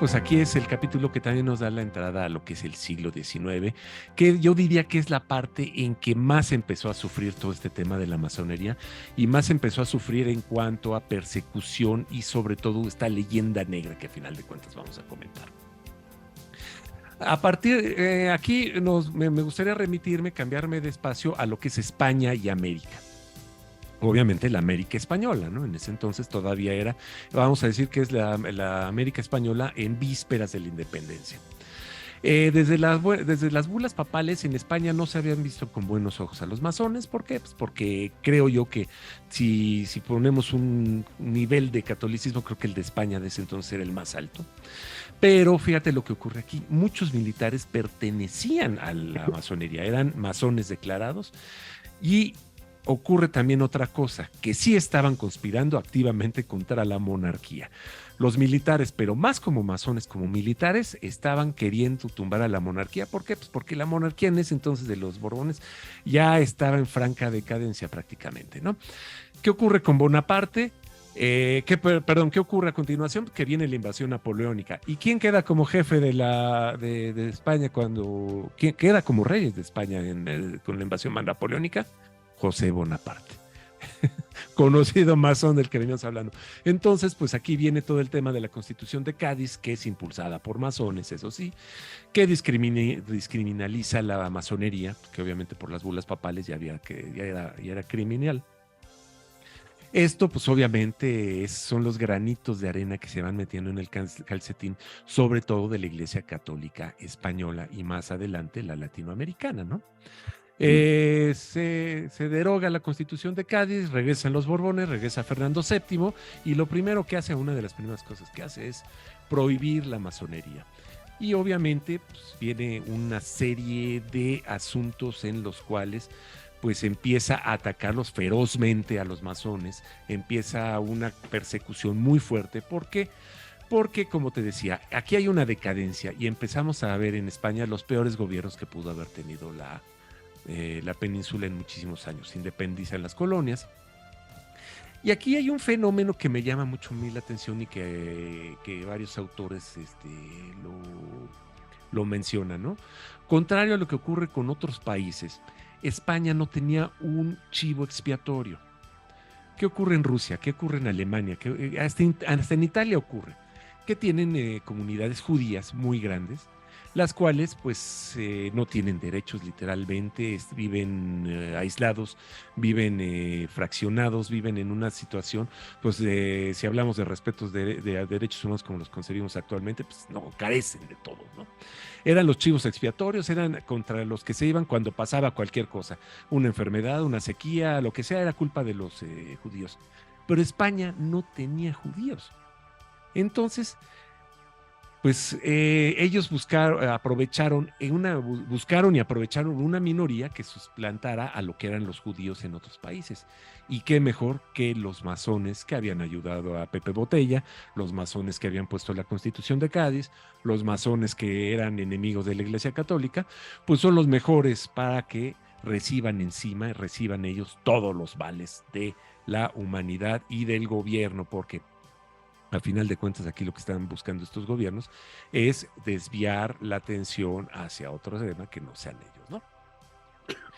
pues aquí es el capítulo que también nos da la entrada a lo que es el siglo XIX, que yo diría que es la parte en que más empezó a sufrir todo este tema de la masonería y más empezó a sufrir en cuanto a persecución y sobre todo esta leyenda negra que a final de cuentas vamos a comentar. A partir aquí me gustaría remitirme, cambiarme de espacio a lo que es España y América. Obviamente la América española, ¿no? En ese entonces todavía era, vamos a decir que es la América española en vísperas de la independencia. Desde las bulas papales en España no se habían visto con buenos ojos a los masones. ¿Por qué? Pues porque creo yo que si ponemos un nivel de catolicismo, creo que el de España de ese entonces era el más alto. Pero fíjate lo que ocurre aquí. Muchos militares pertenecían a la masonería, eran masones declarados y ocurre también otra cosa, que sí estaban conspirando activamente contra la monarquía. Los militares, pero más como masones, como militares, estaban queriendo tumbar a la monarquía. ¿Por qué? Pues porque la monarquía en ese entonces de los Borbones ya estaba en franca decadencia prácticamente, ¿no? ¿Qué ocurre con Bonaparte? ¿Qué ocurre a continuación? Que viene la invasión napoleónica. ¿Y quién queda como jefe de España quién queda como reyes de España con la invasión napoleónica? José Bonaparte, conocido masón del que veníamos hablando. Entonces, pues aquí viene todo el tema de la Constitución de Cádiz, que es impulsada por masones, eso sí, que discriminaliza la masonería, que obviamente por las bulas papales ya era criminal. Esto, pues obviamente, son los granitos de arena que se van metiendo en el calcetín, sobre todo de la Iglesia Católica Española y más adelante la latinoamericana, ¿no? Se deroga la Constitución de Cádiz, regresan los Borbones, regresa Fernando VII y lo primero que hace, una de las primeras cosas que hace es prohibir la masonería. Y obviamente pues, viene una serie de asuntos en los cuales pues empieza a atacarlos ferozmente a los masones, empieza una persecución muy fuerte. ¿Por qué? Porque, como te decía, aquí hay una decadencia y empezamos a ver en España los peores gobiernos que pudo haber tenido la península en muchísimos años. Se independizan las colonias. Y aquí hay un fenómeno que me llama mucho la atención y que varios autores lo mencionan, ¿no? Contrario a lo que ocurre con otros países, España no tenía un chivo expiatorio. ¿Qué ocurre en Rusia? ¿Qué ocurre en Alemania? Hasta en Italia ocurre. Que tienen comunidades judías muy grandes, las cuales pues no tienen derechos literalmente, viven aislados, viven fraccionados, viven en una situación, pues si hablamos de respetos de derechos humanos como los concebimos actualmente, pues no, carecen de todo, ¿no? Eran los chivos expiatorios, eran contra los que se iban cuando pasaba cualquier cosa, una enfermedad, una sequía, lo que sea, era culpa de los judíos. Pero España no tenía judíos. Entonces, pues ellos buscaron y aprovecharon una minoría que suplantara a lo que eran los judíos en otros países. Y qué mejor que los masones que habían ayudado a Pepe Botella, los masones que habían puesto la Constitución de Cádiz, los masones que eran enemigos de la Iglesia Católica, pues son los mejores para que reciban ellos todos los vales de la humanidad y del gobierno, porque al final de cuentas, aquí lo que están buscando estos gobiernos es desviar la atención hacia otro tema que no sean ellos, ¿no?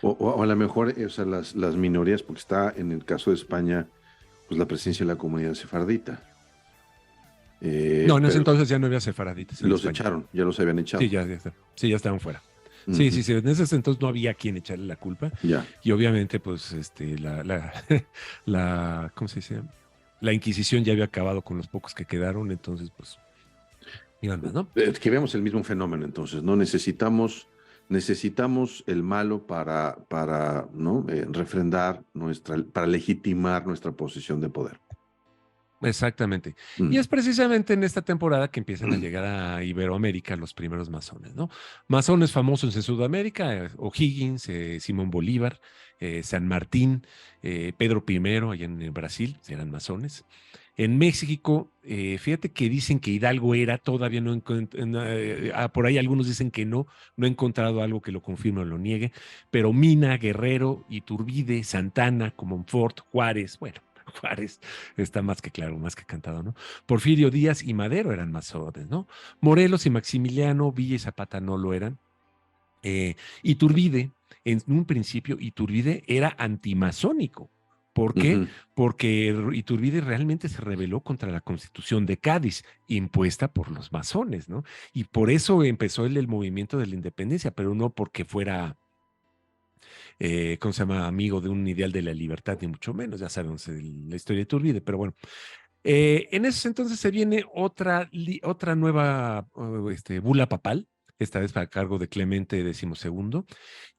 O a lo mejor, o sea, las minorías, porque está en el caso de España, pues la presencia de la comunidad sefardita. No, en ese Pero entonces ya no había sefaraditas en los España. echaron, ya los habían Sí, echado. sí, ya estaban fuera. Sí, Ujú. sí, sí, en ese entonces no había quien echarle la culpa. Ya. Y obviamente, pues, ¿cómo se dice? La Inquisición ya había acabado con los pocos que quedaron, entonces, pues, iban más, ¿no? Que veamos el mismo fenómeno, entonces, ¿no? Necesitamos el malo para ¿no? Refrendar para legitimar nuestra posición de poder. Exactamente. Y Mm. es precisamente en esta temporada que empiezan a llegar a Iberoamérica los primeros masones, ¿no? Masones famosos en Sudamérica, O'Higgins, Simón Bolívar, San Martín, Pedro I, allá en Brasil, eran masones. En México, fíjate que dicen que Hidalgo era, todavía no por ahí algunos dicen que no he encontrado algo que lo confirme o lo niegue, pero Mina, Guerrero, Iturbide, Santana, Comonfort, Juárez, bueno, Juárez está más que claro, más que cantado, ¿no? Porfirio Díaz y Madero eran masones, ¿no? Morelos y Maximiliano, Villa y Zapata no lo eran. Iturbide, en un principio, Iturbide era antimasónico. ¿Por qué? Ujú. Porque Iturbide realmente se rebeló contra la Constitución de Cádiz, impuesta por los masones, ¿no? Y por eso empezó el movimiento de la independencia, pero no porque fuera, ¿cómo se llama?, amigo de un ideal de la libertad, ni mucho menos, ya sabemos la historia de Iturbide, pero bueno. En esos entonces se viene otra nueva bula papal, esta vez a cargo de Clemente XII,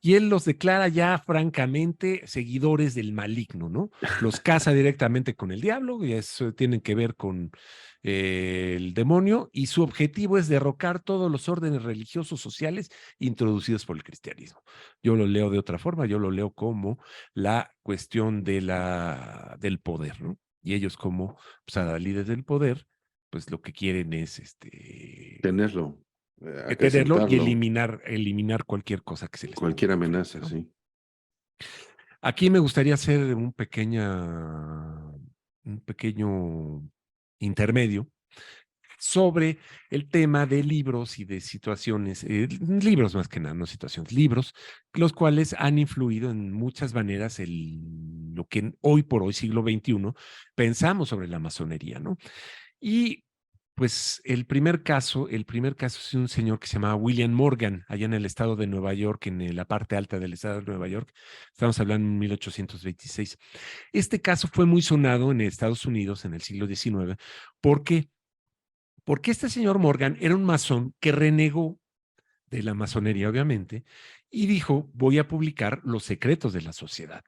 y él los declara ya francamente seguidores del maligno, ¿no? Los casa directamente con el diablo, y eso tienen que ver con el demonio, y su objetivo es derrocar todos los órdenes religiosos sociales introducidos por el cristianismo. Yo lo leo de otra forma, yo lo leo como la cuestión del poder, ¿no? Y ellos como pues, a líderes del poder, pues lo que quieren es Tenerlo, tenerlo y acrecentarlo, eliminar cualquier cosa que se les ponga cualquier enfrente, amenaza, ¿no? sí. Aquí me gustaría hacer un pequeño intermedio sobre el tema de libros y de situaciones, libros más que nada, no situaciones, libros, los cuales han influido en muchas maneras lo que hoy por hoy, siglo XXI, pensamos sobre la masonería, ¿no? Y pues el primer caso es un señor que se llamaba William Morgan, allá en el estado de Nueva York, en la parte alta del estado de Nueva York. Estamos hablando en 1826. Este caso fue muy sonado en Estados Unidos en el siglo XIX. ¿Por qué? Porque este señor Morgan era un masón que renegó de la masonería, obviamente, y dijo, voy a publicar los secretos de la sociedad.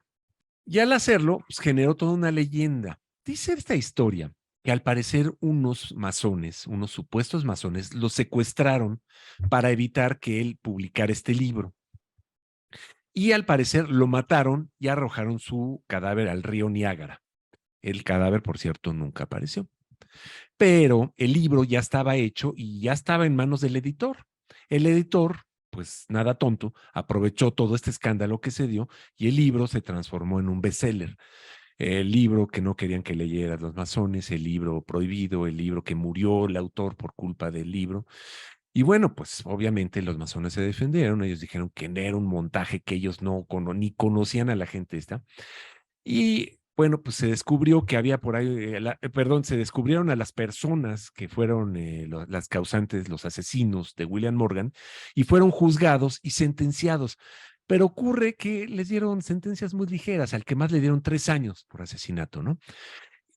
Y al hacerlo, pues, generó toda una leyenda. Dice esta historia que al parecer unos masones, unos supuestos masones, lo secuestraron para evitar que él publicara este libro. Y al parecer lo mataron y arrojaron su cadáver al río Niágara. El cadáver, por cierto, nunca apareció. Pero el libro ya estaba hecho y ya estaba en manos del editor. El editor, pues nada tonto, aprovechó todo este escándalo que se dio y el libro se transformó en un bestseller. El libro que no querían que leyeran los masones, el libro prohibido, el libro que murió el autor por culpa del libro. Y bueno, pues obviamente los masones se defendieron, ellos dijeron que era un montaje que ellos ni conocían a la gente esta. Y bueno, pues se descubrió que había por ahí, perdón, se descubrieron a las personas que fueron las causantes, los asesinos de William Morgan, y fueron juzgados y sentenciados. Pero ocurre que les dieron sentencias muy ligeras, al que más le dieron 3 años por asesinato, ¿no?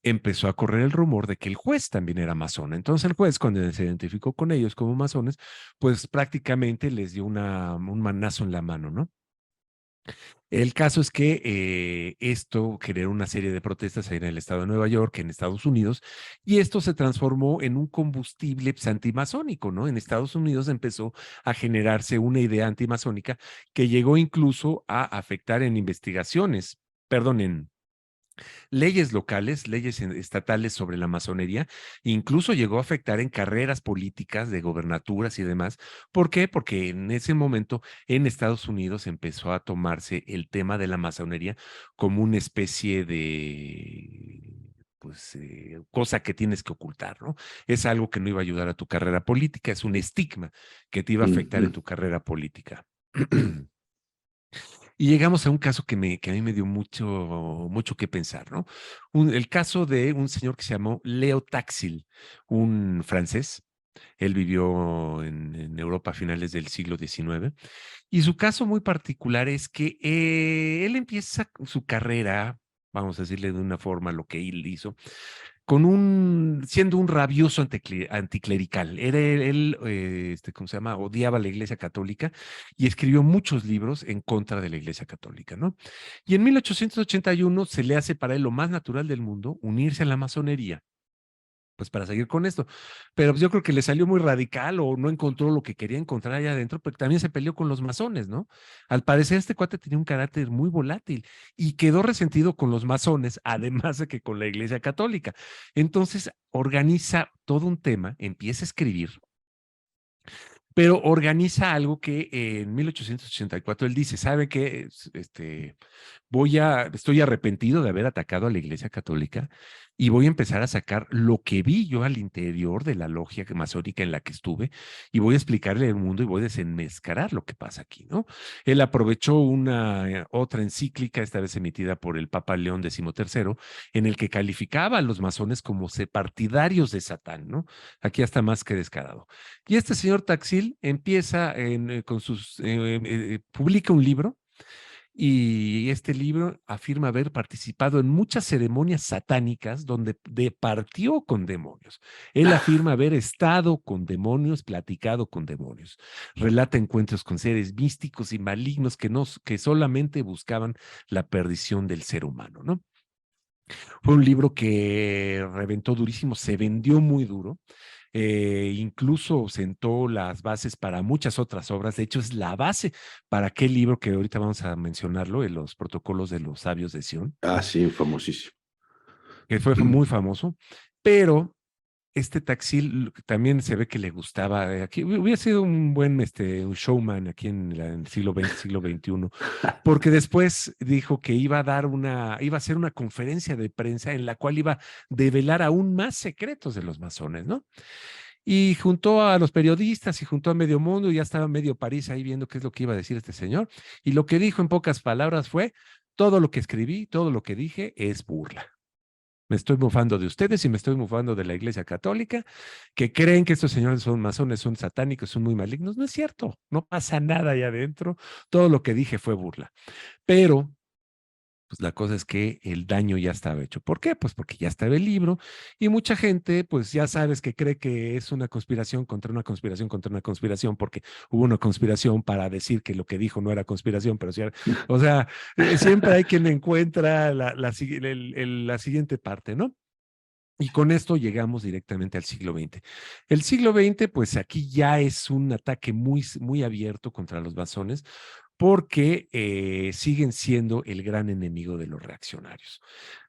Empezó a correr el rumor de que el juez también era masón. Entonces el juez, cuando se identificó con ellos como masones, pues prácticamente les dio un manazo en la mano, ¿no? El caso es que esto generó una serie de protestas ahí en el estado de Nueva York, en Estados Unidos, y esto se transformó en un combustible antimasónico, ¿no? En Estados Unidos empezó a generarse una idea antimasónica que llegó incluso a afectar en investigaciones, perdón, en leyes locales, leyes estatales sobre la masonería, incluso llegó a afectar en carreras políticas de gobernaturas y demás. ¿Por qué? Porque en ese momento en Estados Unidos empezó a tomarse el tema de la masonería como una especie de pues cosa que tienes que ocultar, ¿no? Es algo que no iba a ayudar a tu carrera política, es un estigma que te iba a afectar en Ujú. tu carrera política. Y llegamos a un caso que a mí me dio mucho que pensar, ¿no? El caso de un señor que se llamó Leo Taxil, un francés. Él vivió en Europa a finales del siglo XIX. Y su caso muy particular es que él empieza su carrera, vamos a decirle de una forma lo que él hizo, siendo un rabioso anticlerical. Era él, ¿cómo se llama? Odiaba la Iglesia Católica y escribió muchos libros en contra de la Iglesia Católica, ¿no? Y en 1881 se le hace para él lo más natural del mundo unirse a la masonería, pues para seguir con esto. Pero pues, yo creo que le salió muy radical o no encontró lo que quería encontrar allá adentro, porque también se peleó con los masones, ¿no? Al parecer este cuate tenía un carácter muy volátil y quedó resentido con los masones, además de que con la Iglesia Católica. Entonces organiza todo un tema, empieza a escribir, pero organiza algo que en 1884 él dice, ¿sabe qué? Estoy arrepentido de haber atacado a la Iglesia Católica y voy a empezar a sacar lo que vi yo al interior de la logia masónica en la que estuve y voy a explicarle al mundo y voy a desenmascarar lo que pasa aquí, ¿no? Él aprovechó una otra encíclica, esta vez emitida por el Papa León XIII, en el que calificaba a los masones como partidarios de Satán, ¿no? Aquí está más que descarado. Y este señor Taxil empieza publica un libro y este libro afirma haber participado en muchas ceremonias satánicas donde departió con demonios. Él afirma haber estado con demonios, platicado con demonios. Relata encuentros con seres místicos y malignos que solamente buscaban la perdición del ser humano, ¿no? Fue un libro que reventó durísimo, se vendió muy duro. Incluso sentó las bases para muchas otras obras. De hecho, es la base para aquel libro que ahorita vamos a mencionarlo, en los protocolos de los sabios de Sion, Ah, sí, famosísimo. que fue muy famoso, pero este Taxil también se ve que le gustaba. Aquí hubiera sido un buen un showman aquí en el siglo XX, siglo XXI, porque después dijo que iba a hacer una conferencia de prensa en la cual iba a develar aún más secretos de los masones, ¿no? Y juntó a los periodistas y juntó a medio mundo, y ya estaba medio París ahí viendo qué es lo que iba a decir este señor. Y lo que dijo en pocas palabras fue, todo lo que escribí, todo lo que dije es burla. Me estoy mofando de ustedes y me estoy mofando de la Iglesia Católica, que creen que estos señores son masones, son satánicos, son muy malignos. No es cierto, no pasa nada ahí adentro. Todo lo que dije fue burla. Pero pues la cosa es que el daño ya estaba hecho. ¿Por qué? Pues porque ya estaba el libro y mucha gente, pues ya sabes que cree que es una conspiración contra una conspiración contra una conspiración, porque hubo una conspiración para decir que lo que dijo no era conspiración, pero sí era, o sea, siempre hay quien encuentra la siguiente parte, ¿no? Y con esto llegamos directamente al siglo XX. El siglo XX, pues aquí ya es un ataque muy, muy abierto contra los masones, porque siguen siendo el gran enemigo de los reaccionarios.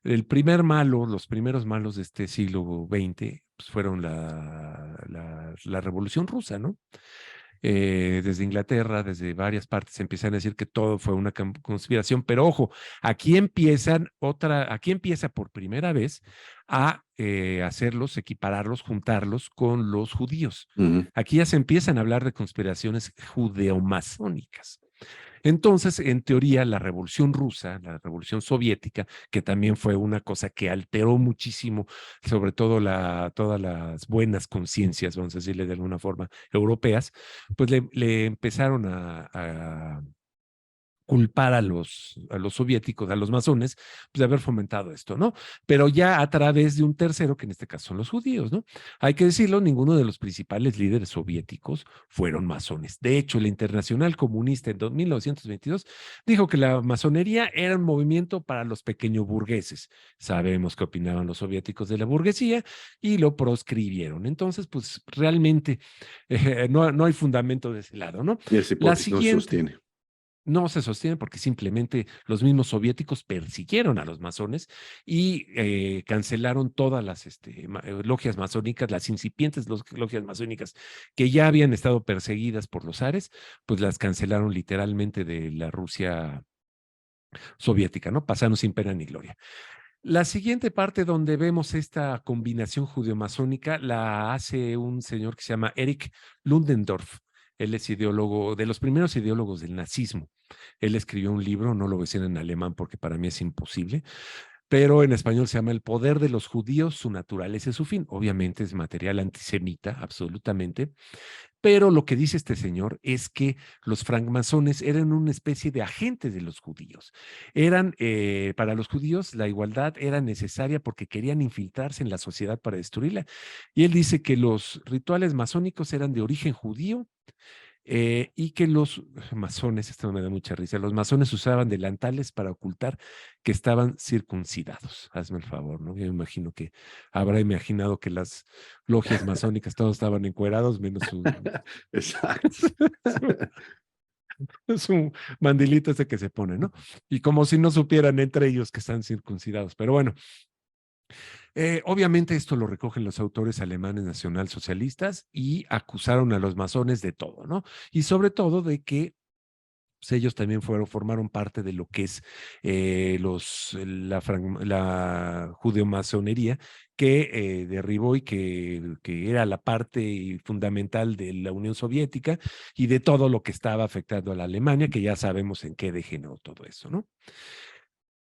Los primeros malos de este siglo XX pues, fueron la Revolución Rusa, ¿no? Desde Inglaterra, desde varias partes, empiezan a decir que todo fue una conspiración, pero ojo, aquí empieza por primera vez a hacerlos, equipararlos, juntarlos con los judíos. Ujú. Aquí ya se empiezan a hablar de conspiraciones judeomasónicas. Entonces, en teoría, la Revolución Rusa, la Revolución Soviética, que también fue una cosa que alteró muchísimo, sobre todo todas las buenas conciencias, vamos a decirle de alguna forma, europeas, pues le empezaron a culpar a los soviéticos, a los masones, pues de haber fomentado esto, ¿no? Pero ya a través de un tercero, que en este caso son los judíos, ¿no? Hay que decirlo, ninguno de los principales líderes soviéticos fueron masones. De hecho, la Internacional Comunista en 1922 dijo que la masonería era un movimiento para los pequeños burgueses. Sabemos qué opinaban los soviéticos de la burguesía y lo proscribieron. Entonces, pues realmente no hay fundamento de ese lado, ¿no? Y esa La hipótesis no se siguiente, sostiene. no se sostiene porque simplemente los mismos soviéticos persiguieron a los masones y cancelaron todas las logias masónicas, las incipientes logias masónicas que ya habían estado perseguidas por los zares, pues las cancelaron literalmente de la Rusia soviética, ¿no? Pasaron sin pena ni gloria. La siguiente parte donde vemos esta combinación judeo-masónica la hace un señor que se llama Erich Ludendorff. Él es ideólogo, de los primeros ideólogos del nazismo. Él escribió un libro, no lo voy a decir en alemán porque para mí es imposible, pero en español se llama El poder de los judíos, su naturaleza y su fin. Obviamente es material antisemita, absolutamente, pero lo que dice este señor es que los francmasones eran una especie de agentes de los judíos. Para los judíos, la igualdad era necesaria porque querían infiltrarse en la sociedad para destruirla. Y él dice que los rituales masónicos eran de origen judío y que los masones, esto me da mucha risa, los masones usaban delantales para ocultar que estaban circuncidados. Hazme el favor, ¿no? Yo me imagino que habrá imaginado que las logias masónicas todos estaban encuerados, menos Exacto. su mandilito ese que se pone, ¿no? Y como si no supieran entre ellos que están circuncidados. Pero bueno, Obviamente esto lo recogen los autores alemanes nacionalsocialistas y acusaron a los masones de todo, ¿no? Y sobre todo de que pues, ellos también formaron parte de lo que es la judeomasonería que derribó y que era la parte fundamental de la Unión Soviética y de todo lo que estaba afectando a la Alemania, que ya sabemos en qué degeneró todo eso, ¿no?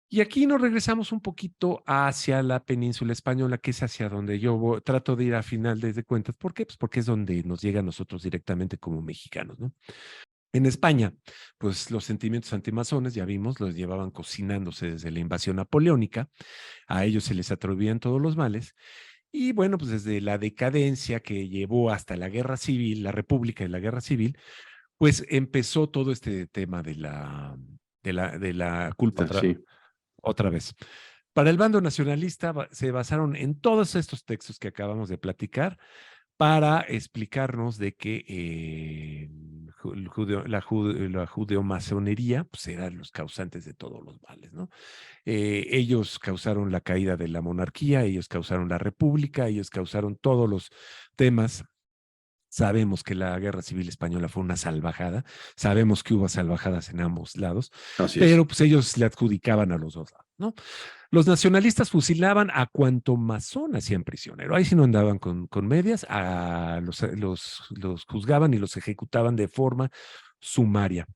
Y aquí nos regresamos un poquito hacia la península española, que es hacia donde yo trato de ir a final de cuentas. ¿Por qué? Pues porque es donde nos llega a nosotros directamente como mexicanos, ¿no? En España, pues los sentimientos antimasones, ya vimos, los llevaban cocinándose desde la invasión napoleónica, a ellos se les atribuían todos los males, y bueno, pues desde la decadencia que llevó hasta la guerra civil, la república y la guerra civil, pues empezó todo este tema de la culpa Sí, otra vez. Para el bando nacionalista se basaron en todos estos textos que acabamos de platicar para explicarnos de que la judeomasonería pues, eran los causantes de todos los males, ¿no? Ellos causaron la caída de la monarquía, ellos causaron la república, ellos causaron todos los temas. Sabemos que la guerra civil española fue una salvajada, sabemos que hubo salvajadas en ambos lados, así es. pero pues ellos le adjudicaban a los dos lados, ¿no? Los nacionalistas fusilaban a cuanto masón hacían prisionero. Ahí sí no andaban con medias, los juzgaban y los ejecutaban de forma sumaria.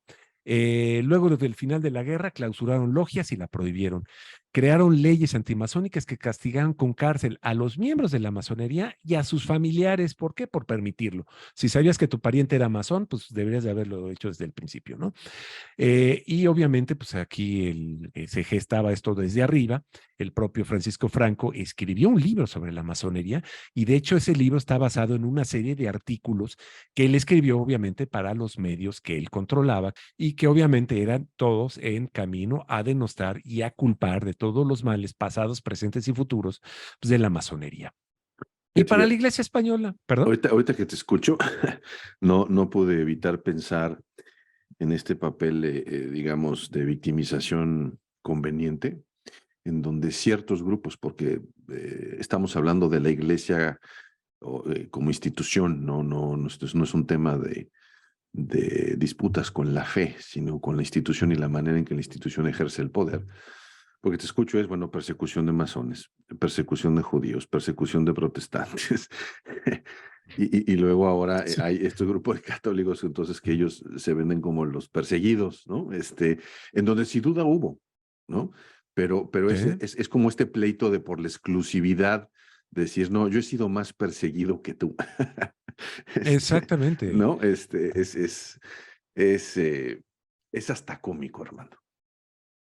Luego del final de la guerra, clausuraron logias y la prohibieron. Crearon leyes antimasónicas que castigaban con cárcel a los miembros de la masonería y a sus familiares. ¿Por qué? Por permitirlo. Si sabías que tu pariente era masón, pues deberías de haberlo hecho desde el principio, ¿no? Y obviamente, pues aquí se gestaba esto desde arriba. El propio Francisco Franco escribió un libro sobre la masonería y de hecho ese libro está basado en una serie de artículos que él escribió obviamente para los medios que él controlaba y que obviamente eran todos en camino a denostar y a culpar de todos los males pasados, presentes y futuros pues, de la masonería. Y Fíjate para la que Iglesia española, perdón. ahorita que te escucho, no pude evitar pensar en este papel, digamos, de victimización conveniente, en donde ciertos grupos, porque estamos hablando de la iglesia como institución, esto no es un tema de disputas con la fe, sino con la institución y la manera en que la institución ejerce el poder. Porque te escucho es, bueno, persecución de masones, persecución de judíos, persecución de protestantes. Y luego ahora Sí. hay este grupo de católicos, entonces que ellos se venden como los perseguidos, ¿no? En donde sin duda hubo, ¿no? Pero Sí, es como este pleito de por la exclusividad, decir, no, yo he sido más perseguido que tú. exactamente. ¿No? Es, eh, es hasta cómico, hermano.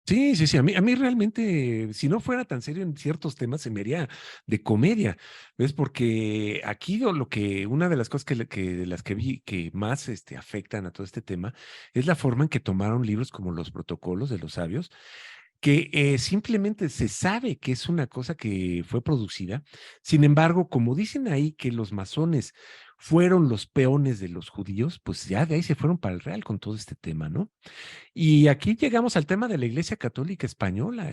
Sí, sí, sí. A mí realmente, si no fuera tan serio en ciertos temas, se me haría de comedia. ¿Ves? Porque aquí una de las cosas de las que vi que más afectan a todo este tema es la forma en que tomaron libros como los protocolos de los sabios que simplemente se sabe que es una cosa que fue producida. Sin embargo, como dicen ahí que los masones fueron los peones de los judíos, pues ya de ahí se fueron para el real con todo este tema, ¿no? Y aquí llegamos al tema de la Iglesia Católica Española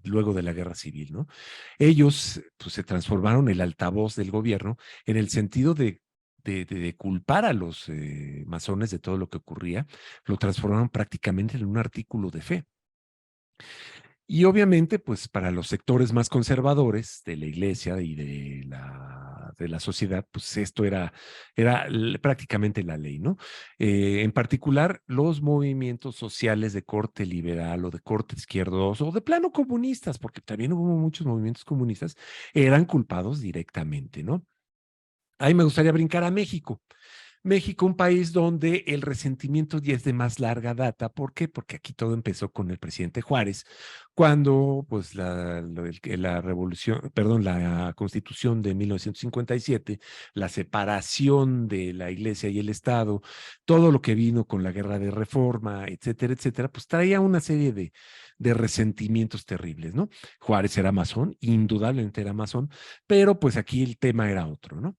luego de la Guerra Civil, ¿no? Ellos pues, se transformaron el altavoz del gobierno en el sentido de culpar a los masones de todo lo que ocurría, lo transformaron prácticamente en un artículo de fe. Y obviamente, pues para los sectores más conservadores de la iglesia y de la sociedad, pues esto era prácticamente la ley, ¿no? En particular, los movimientos sociales de corte liberal o de corte izquierdoso o de plano comunistas, porque también hubo muchos movimientos comunistas, eran culpados directamente, ¿no? Ahí me gustaría brincar a México. México, un país donde el resentimiento ya es de más larga data. ¿Por qué? Porque aquí todo empezó con el presidente Juárez, cuando pues la revolución, perdón, la constitución de 1957, la separación de la iglesia y el Estado, todo lo que vino con la guerra de reforma, etcétera, etcétera, pues traía una serie de resentimientos terribles, ¿no? Juárez era masón, indudablemente era masón, pero pues aquí el tema era otro, ¿no?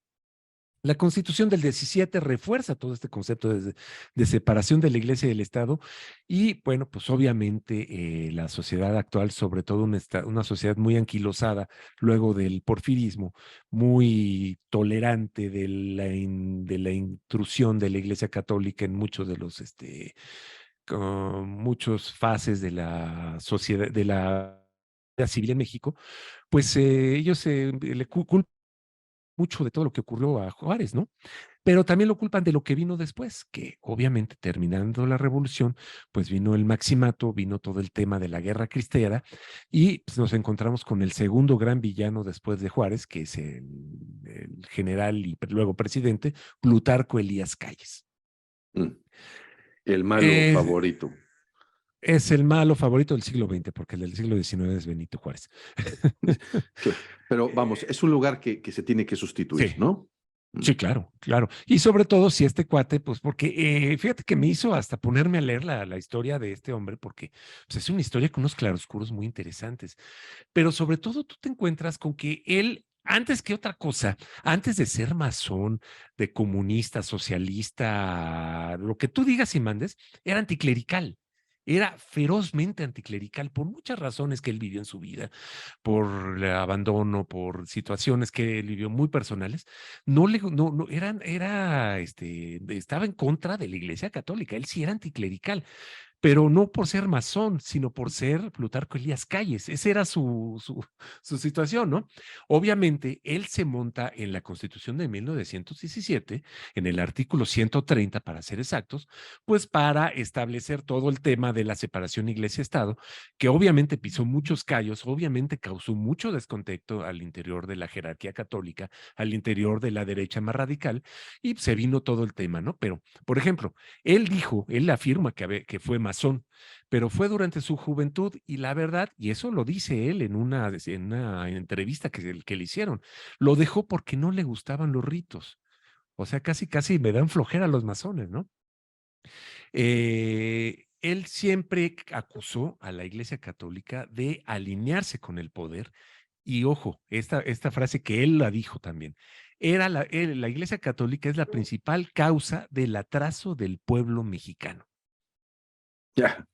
La Constitución del 17 refuerza todo este concepto de separación de la Iglesia y del Estado y, bueno, pues obviamente la sociedad actual, sobre todo una sociedad muy anquilosada luego del porfirismo, muy tolerante de la intrusión de la Iglesia Católica en muchos de los, con muchos fases de la sociedad, de la vida civil en México, pues ellos le culpan mucho de todo lo que ocurrió a Juárez, ¿no? Pero también lo culpan de lo que vino después, que obviamente terminando la revolución, pues vino el maximato, vino todo el tema de la guerra cristera y pues, nos encontramos con el segundo gran villano después de Juárez, que es el general y luego presidente, Plutarco Elías Calles. Mm. El malo Eh, favorito. es el malo favorito del siglo XX, porque el del siglo XIX es Benito Juárez. Pero vamos, es un lugar que se tiene que sustituir, Sí, ¿no? sí, claro, claro. Y sobre todo si este cuate, pues porque fíjate que me hizo hasta ponerme a leer la historia de este hombre, porque pues, es una historia con unos claroscuros muy interesantes. Pero sobre todo tú te encuentras con que él, antes que otra cosa, antes de ser masón, de comunista, socialista, lo que tú digas y mandes, era anticlerical. Era ferozmente anticlerical por muchas razones que él vivió en su vida, por el abandono, por situaciones que él vivió muy personales. Estaba en contra de la Iglesia Católica. Él sí era anticlerical, pero no por ser masón, sino por ser Plutarco Elías Calles. Esa era su situación, ¿no? Obviamente, él se monta en la Constitución de 1917, en el artículo 130, para ser exactos, pues para establecer todo el tema de la separación iglesia-estado, que obviamente pisó muchos callos, obviamente causó mucho descontento al interior de la jerarquía católica, al interior de la derecha más radical, y se vino todo el tema, ¿no? Pero, por ejemplo, él afirma que fue masón, pero fue durante su juventud y la verdad, y eso lo dice él en una entrevista que le hicieron, lo dejó porque no le gustaban los ritos. O sea, casi, casi me dan flojera los masones, ¿no? Él siempre acusó a la Iglesia Católica de alinearse con el poder y ojo, esta frase que él la dijo también, la Iglesia Católica es la principal causa del atraso del pueblo mexicano. Ya.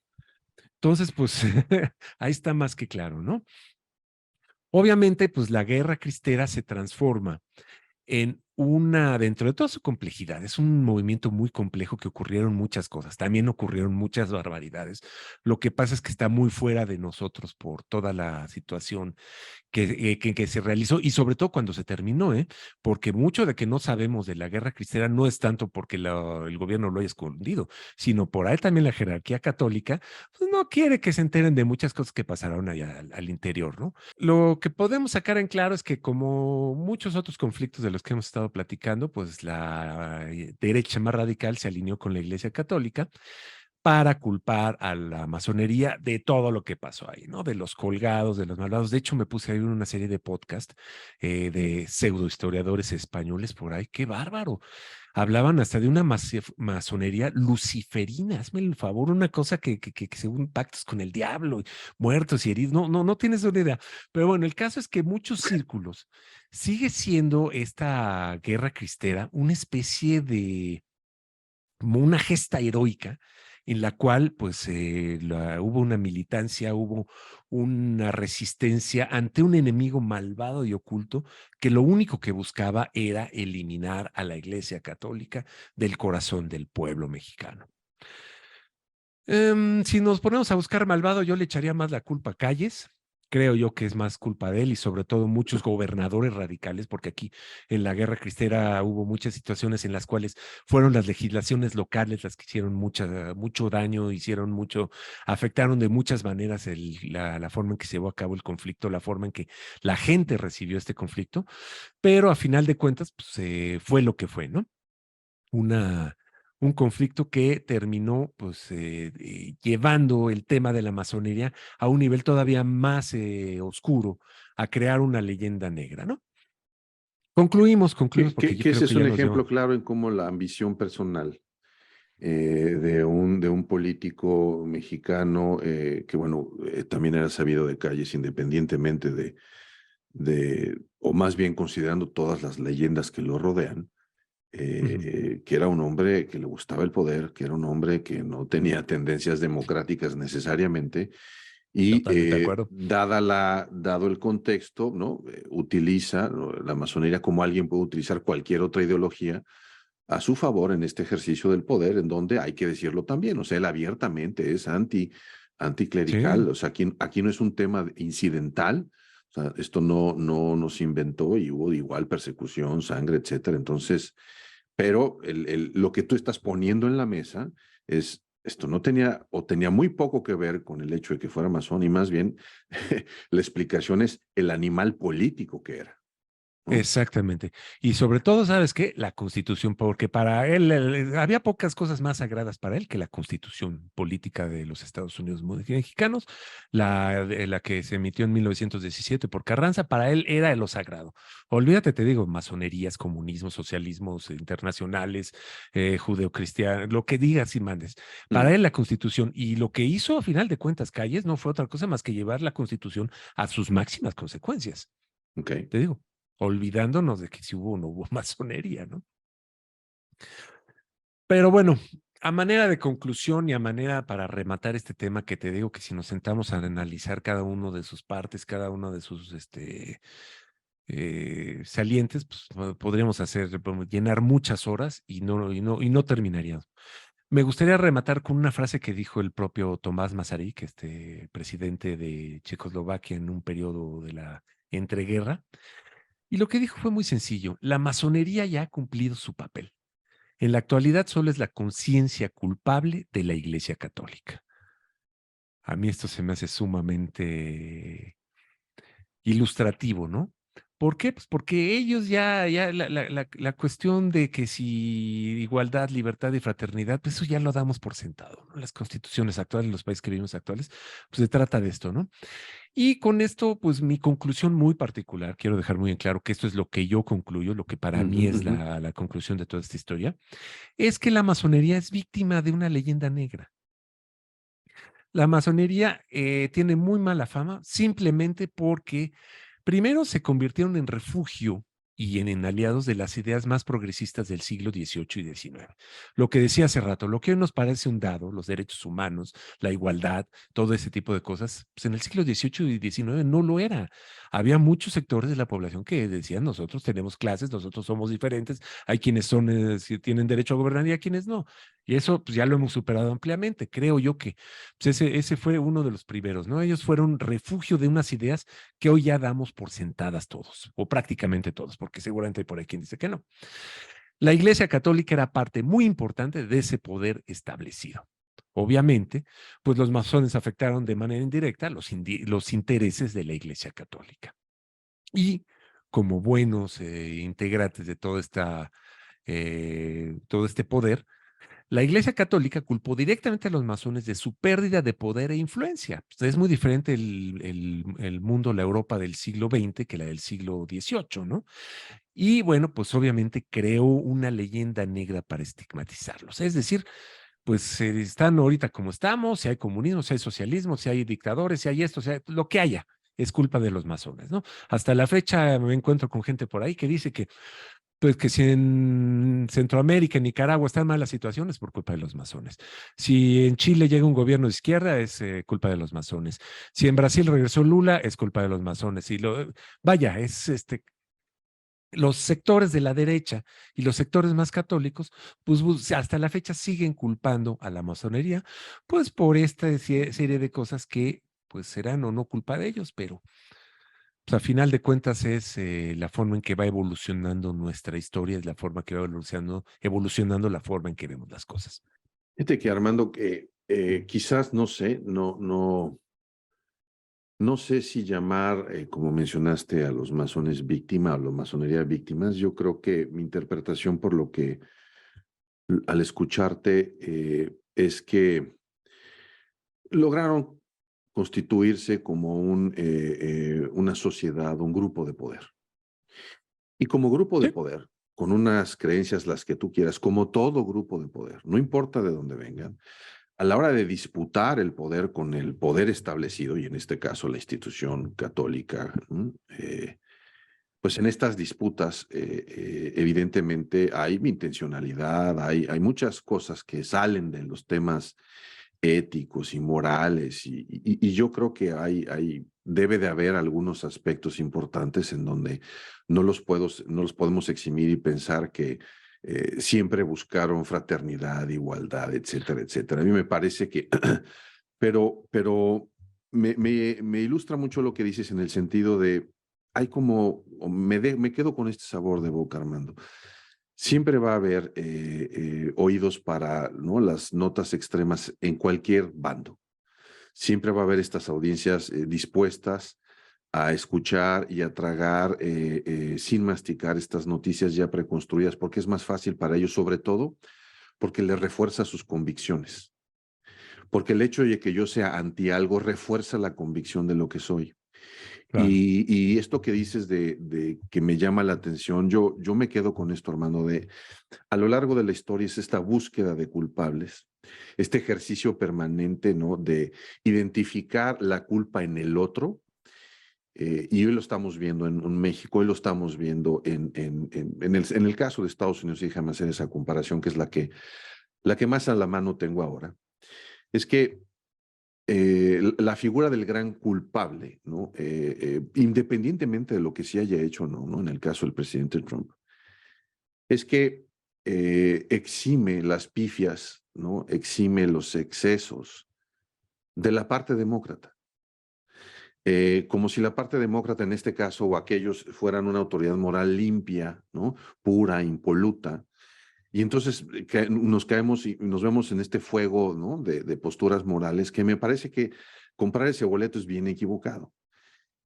Entonces, pues ahí está más que claro, ¿no? Obviamente, pues la guerra cristera se transforma dentro de toda su complejidad, es un movimiento muy complejo que ocurrieron muchas cosas, también ocurrieron muchas barbaridades. Lo que pasa es que está muy fuera de nosotros por toda la situación que se realizó y sobre todo cuando se terminó, porque mucho de que no sabemos de la guerra cristera no es tanto porque el gobierno lo haya escondido, sino por ahí también la jerarquía católica pues, no quiere que se enteren de muchas cosas que pasaron allá al interior, ¿no? Lo que podemos sacar en claro es que como muchos otros conflictos de los que hemos estado platicando, pues la derecha más radical se alineó con la Iglesia Católica para culpar a la masonería de todo lo que pasó ahí, ¿no? De los colgados, de los malvados. De hecho, me puse a ver una serie de podcast de pseudohistoriadores españoles por ahí. ¡Qué bárbaro! Hablaban hasta de una masonería luciferina. Hazme el favor, una cosa que según pactos con el diablo, muertos y heridos. No tienes una idea. Pero bueno, el caso es que muchos círculos sigue siendo esta guerra cristera una especie de como una gesta heroica en la cual pues hubo una militancia, hubo una resistencia ante un enemigo malvado y oculto que lo único que buscaba era eliminar a la Iglesia Católica del corazón del pueblo mexicano. Si nos ponemos a buscar malvado, yo le echaría más la culpa a Calles. Creo yo que es más culpa de él y sobre todo muchos gobernadores radicales, porque aquí en la guerra cristera hubo muchas situaciones en las cuales fueron las legislaciones locales las que hicieron mucho daño, afectaron de muchas maneras la forma en que se llevó a cabo el conflicto, la forma en que la gente recibió este conflicto, pero a final de cuentas pues, fue lo que fue, ¿no? una, un conflicto que terminó pues, llevando el tema de la masonería a un nivel todavía más oscuro, a crear una leyenda negra, ¿no? Concluimos porque yo Que creo ese que es un ya nos ejemplo dio. claro en cómo la ambición personal de un político mexicano que, bueno, también era sabido de Calles, independientemente o más bien considerando todas las leyendas que lo rodean, Ujú. que era un hombre que le gustaba el poder, que era un hombre que no tenía tendencias democráticas necesariamente, y Totalmente de acuerdo. dado el contexto, ¿no? Utiliza, ¿no?, la masonería, como alguien puede utilizar cualquier otra ideología a su favor en este ejercicio del poder, en donde hay que decirlo también, o sea, él abiertamente es Sí, anticlerical, o sea, aquí no es un tema incidental, o sea, esto no nos inventó y hubo igual persecución, sangre, etcétera. Entonces, pero lo que tú estás poniendo en la mesa es, esto no tenía o tenía muy poco que ver con el hecho de que fuera masón, y más bien la explicación es el animal político que era, ¿no? exactamente. Y sobre todo, ¿sabes qué? La Constitución, porque para él, había pocas cosas más sagradas para él que la Constitución política de los Estados Unidos mexicanos, la que se emitió en 1917 por Carranza, para él era de lo sagrado. Olvídate, te digo, masonerías, comunismo, socialismos internacionales, judeocristiano, lo que digas y mandes. Para Mm, él la Constitución y lo que hizo a final de cuentas Calles no fue otra cosa más que llevar la Constitución a sus máximas consecuencias. ok. Te digo, olvidándonos de que si hubo o no hubo masonería, ¿no? Pero bueno, a manera de conclusión y a manera para rematar este tema que te digo que si nos sentamos a analizar cada uno de sus partes, cada uno de sus salientes, pues podríamos podemos llenar muchas horas y no terminaríamos. Me gustaría rematar con una frase que dijo el propio Tomás Masaryk, presidente de Checoslovaquia en un periodo de la entreguerra. Y lo que dijo fue muy sencillo. La masonería ya ha cumplido su papel. En la actualidad solo es la conciencia culpable de la Iglesia Católica. A mí esto se me hace sumamente ilustrativo, ¿no? ¿Por qué? Pues porque ellos ya la cuestión de que si igualdad, libertad y fraternidad, pues eso ya lo damos por sentado, ¿no? Las constituciones actuales, los países que vivimos actuales, pues se trata de esto, ¿no? Y con esto, pues mi conclusión muy particular, quiero dejar muy en claro que esto es lo que yo concluyo, lo que para Ujú, mí es ujú. la conclusión de toda esta historia, es que la masonería es víctima de una leyenda negra. La masonería tiene muy mala fama simplemente porque primero se convirtieron en refugio y en aliados de las ideas más progresistas del siglo XVIII y XIX. Lo que decía hace rato, lo que hoy nos parece un dado, los derechos humanos, la igualdad, todo ese tipo de cosas, pues en el siglo XVIII y XIX no lo era. Había muchos sectores de la población que decían, nosotros tenemos clases, nosotros somos diferentes, hay quienes si tienen derecho a gobernar y a quienes no. Y eso pues, ya lo hemos superado ampliamente. Creo yo que pues ese fue uno de los primeros, ¿no? Ellos fueron refugio de unas ideas que hoy ya damos por sentadas todos, o prácticamente todos, porque seguramente hay por ahí quien dice que no. La Iglesia Católica era parte muy importante de ese poder establecido. Obviamente, pues los masones afectaron de manera indirecta los intereses de la Iglesia Católica. Y como buenos integrantes de todo este poder, la Iglesia Católica culpó directamente a los masones de su pérdida de poder e influencia. Pues es muy diferente el mundo, la Europa del siglo XX que la del siglo XVIII, ¿no? Y bueno, pues obviamente creó una leyenda negra para estigmatizarlos. Es decir, pues están ahorita como estamos, si hay comunismo, si hay socialismo, si hay dictadores, si hay esto, si hay, lo que haya, es culpa de los masones, ¿no? Hasta la fecha me encuentro con gente por ahí que dice que pues que si en Centroamérica, en Nicaragua están malas situaciones por culpa de los masones. Si en Chile llega un gobierno de izquierda, es culpa de los masones. Si en Brasil regresó Lula, es culpa de los masones. Vaya, los sectores de la derecha y los sectores más católicos, pues hasta la fecha siguen culpando a la masonería, pues por esta serie de cosas que pues serán o no culpa de ellos, pero pues, a final de cuentas es la forma en que va evolucionando nuestra historia, es la forma que va evolucionando la forma en que vemos las cosas. Fíjate que Armando, que quizás, no sé, no sé si llamar, como mencionaste, a los masones víctima o la masonería víctimas. Yo creo que mi interpretación por lo que al escucharte es que lograron constituirse como una sociedad, un grupo de poder. Y como grupo de Sí, poder, con unas creencias las que tú quieras, como todo grupo de poder, no importa de dónde vengan, a la hora de disputar el poder con el poder establecido, y en este caso la institución católica, pues en estas disputas, evidentemente hay intencionalidad, hay muchas cosas que salen de los temas éticos y morales, y yo creo que debe de haber algunos aspectos importantes en donde no los podemos eximir y pensar que siempre buscaron fraternidad, igualdad, etcétera, etcétera. A mí me parece que, pero me ilustra mucho lo que dices en el sentido de, hay como, me quedo con este sabor de boca, Armando. Siempre va a haber oídos para, ¿no?, las notas extremas en cualquier bando. Siempre va a haber estas audiencias dispuestas a escuchar y a tragar sin masticar estas noticias ya preconstruidas, porque es más fácil para ellos, sobre todo porque les refuerza sus convicciones. Porque el hecho de que yo sea anti algo refuerza la convicción de lo que soy. Claro. Y esto que dices de que me llama la atención, yo me quedo con esto, hermano, de a lo largo de la historia es esta búsqueda de culpables, este ejercicio permanente, ¿no?, de identificar la culpa en el otro. Y hoy lo estamos viendo en México, hoy lo estamos viendo en el caso de Estados Unidos, y déjame hacer esa comparación, que es la que más a la mano tengo ahora. Es que la figura del gran culpable, ¿no? Independientemente de lo que se haya hecho o no, ¿no?, en el caso del presidente Trump, es que exime las pifias, ¿no?, exime los excesos de la parte demócrata. Como si la parte demócrata en este caso o aquellos fueran una autoridad moral limpia, ¿no?, pura, impoluta. Y entonces nos caemos y nos vemos en este fuego, ¿no?, de posturas morales, que me parece que comprar ese boleto es bien equivocado.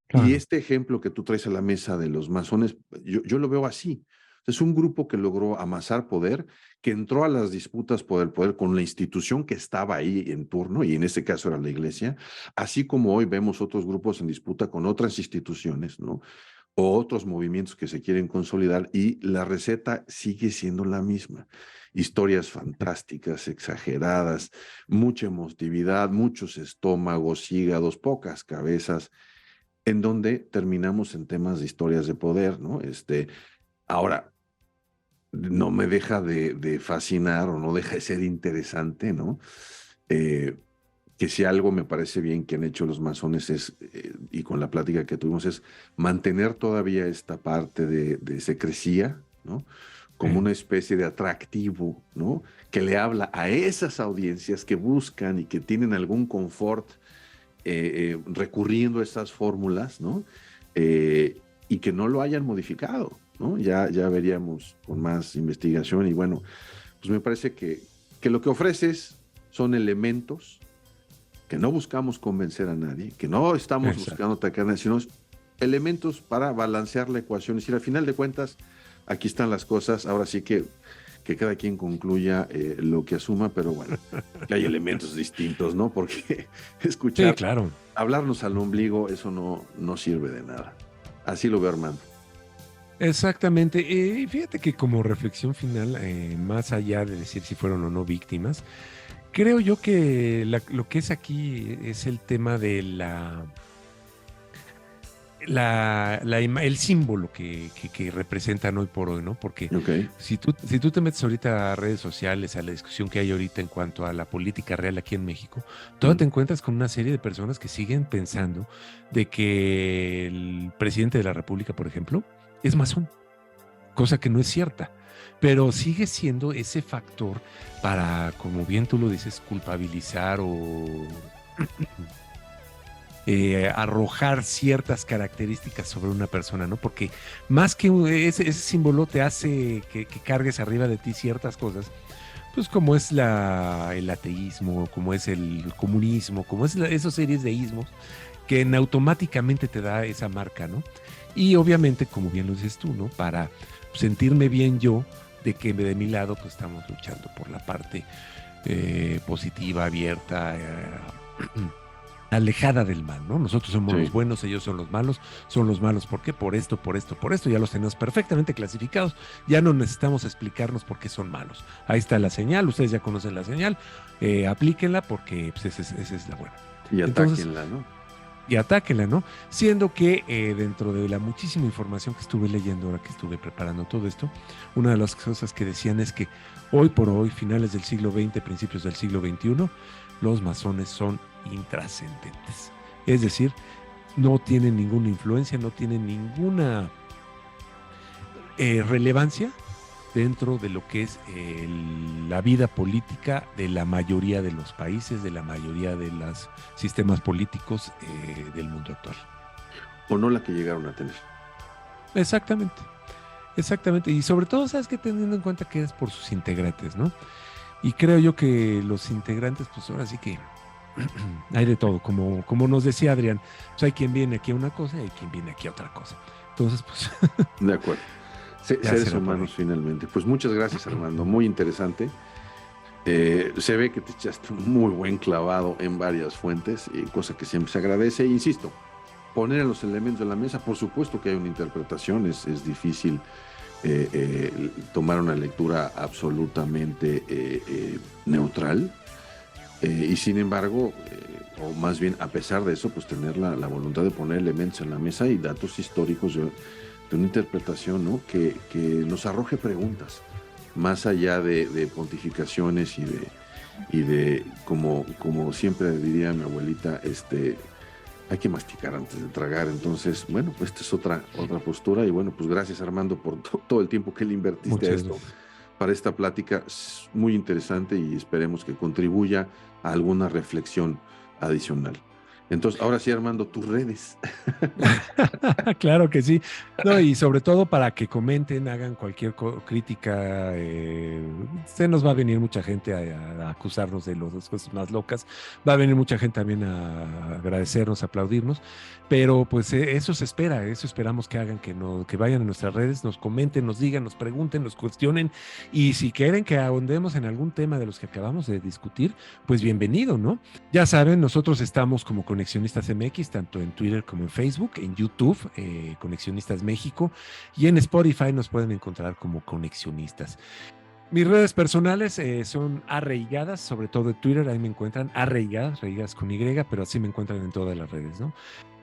Y Claro. este ejemplo que tú traes a la mesa de los masones, yo lo veo así. Es un grupo que logró amasar poder, que entró a las disputas por el poder con la institución que estaba ahí en turno, y en este caso era la iglesia, así como hoy vemos otros grupos en disputa con otras instituciones, ¿no?, o otros movimientos que se quieren consolidar, y la receta sigue siendo la misma. Historias fantásticas, exageradas, mucha emotividad, muchos estómagos, hígados, pocas cabezas, en donde terminamos en temas de historias de poder, ¿no? Ahora, no me deja de fascinar o no deja de ser interesante, ¿no? Eh, que si algo me parece bien que han hecho los masones es, y con la plática que tuvimos, es mantener todavía esta parte de secrecía, ¿no?, como una especie de atractivo, ¿no?, que le habla a esas audiencias que buscan y que tienen algún confort recurriendo a estas fórmulas, ¿no? Y que no lo hayan modificado, ¿no? Ya veríamos con más investigación, y bueno, pues me parece que lo que ofreces son elementos que no buscamos convencer a nadie, que no estamos Exacto. buscando atacar a nadie, sino elementos para balancear la ecuación. Es decir, al final de cuentas, aquí están las cosas, ahora sí que cada quien concluya lo que asuma, pero bueno, que hay elementos distintos, ¿no? Porque Sí, escuchar, claro. hablarnos al ombligo, eso no sirve de nada. Así lo veo, Armando. Exactamente. Y fíjate que como reflexión final, más allá de decir si fueron o no víctimas, creo yo que lo que es aquí es el tema de el símbolo que representan hoy por hoy, ¿no? Porque Ok. si tú te metes ahorita a redes sociales, a la discusión que hay ahorita en cuanto a la política real aquí en México, todavía te Mm. encuentras con una serie de personas que siguen pensando de que el presidente de la República, por ejemplo, es masón, cosa que no es cierta, pero sigue siendo ese factor para, como bien tú lo dices, culpabilizar o arrojar ciertas características sobre una persona, ¿no? Porque más que ese símbolo te hace que cargues arriba de ti ciertas cosas, pues como es el ateísmo, como es el comunismo, como es esas series de ismos que automáticamente te da esa marca, ¿no? Y obviamente, como bien lo dices tú, ¿no? Para sentirme bien yo de que de mi lado pues estamos luchando por la parte positiva, abierta, alejada del mal, ¿no? Nosotros somos los Sí. buenos, ellos son los malos, ¿por qué? Por esto, por esto, por esto, ya los tenemos perfectamente clasificados, ya no necesitamos explicarnos por qué son malos. Ahí está la señal, ustedes ya conocen la señal, aplíquenla porque pues, esa es la buena. Y Entonces, atáquenla, ¿no? y atáquenla, ¿no? Siendo que dentro de la muchísima información que estuve leyendo ahora que estuve preparando todo esto, una de las cosas que decían es que hoy por hoy, finales del siglo XX, principios del siglo XXI, los masones son intrascendentes. Es decir, no tienen ninguna influencia, no tienen ninguna relevancia dentro de lo que es la vida política de la mayoría de los países, de la mayoría de los sistemas políticos del mundo actual. O no la que llegaron a tener. Exactamente, exactamente. Y sobre todo, ¿sabes qué? Teniendo en cuenta que es por sus integrantes, ¿no? Y creo yo que los integrantes, pues ahora sí que hay de todo, como nos decía Adrián, pues hay quien viene aquí a una cosa y hay quien viene aquí a otra cosa. Entonces, pues De acuerdo. ya Seres será por ahí. humanos finalmente. Pues muchas gracias, Armando. Muy interesante. Se ve que te echaste un muy buen clavado en varias fuentes, cosa que siempre se agradece. Insisto, poner los elementos en la mesa, por supuesto que hay una interpretación, es difícil tomar una lectura absolutamente neutral. Y sin embargo, o más bien a pesar de eso, pues tener la voluntad de poner elementos en la mesa y datos históricos de una interpretación, ¿no? que nos arroje preguntas, más allá de pontificaciones y de como siempre diría mi abuelita, hay que masticar antes de tragar. Entonces, bueno, pues esta es otra postura. Y bueno, pues gracias, Armando, por todo el tiempo que le invertiste a Muchas esto, gracias. para esta plática. Es muy interesante y esperemos que contribuya a alguna reflexión adicional. Entonces, ahora sí, Armando, tus redes. Claro que sí. No, y sobre todo para que comenten, hagan cualquier crítica. Se nos va a venir mucha gente a acusarnos de las cosas más locas. Va a venir mucha gente también a agradecernos, a aplaudirnos. Pero pues eso se espera, eso esperamos que hagan, que vayan a nuestras redes, nos comenten, nos digan, nos pregunten, nos cuestionen. Y si quieren que ahondemos en algún tema de los que acabamos de discutir, pues bienvenido, ¿no? Ya saben, nosotros estamos como Conexionistas MX, tanto en Twitter como en Facebook, en YouTube, Conexionistas México, y en Spotify nos pueden encontrar como Conexionistas. Mis redes personales son arraigadas, sobre todo en Twitter, ahí me encuentran arraigadas con Y, pero así me encuentran en todas las redes, ¿no?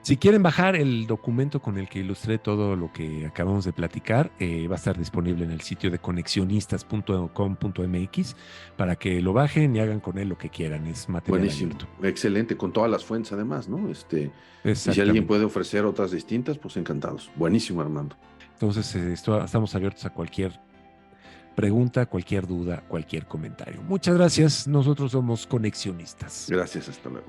Si quieren bajar el documento con el que ilustré todo lo que acabamos de platicar, va a estar disponible en el sitio de conexionistas.com.mx para que lo bajen y hagan con él lo que quieran. Es material Buenísimo, abierto. excelente, con todas las fuentes además, ¿no? Y si alguien Exactamente. puede ofrecer otras distintas, pues encantados. Buenísimo, Armando. Entonces, estamos abiertos a cualquier pregunta, cualquier duda, cualquier comentario. Muchas gracias. Nosotros somos conexionistas. Gracias, hasta luego.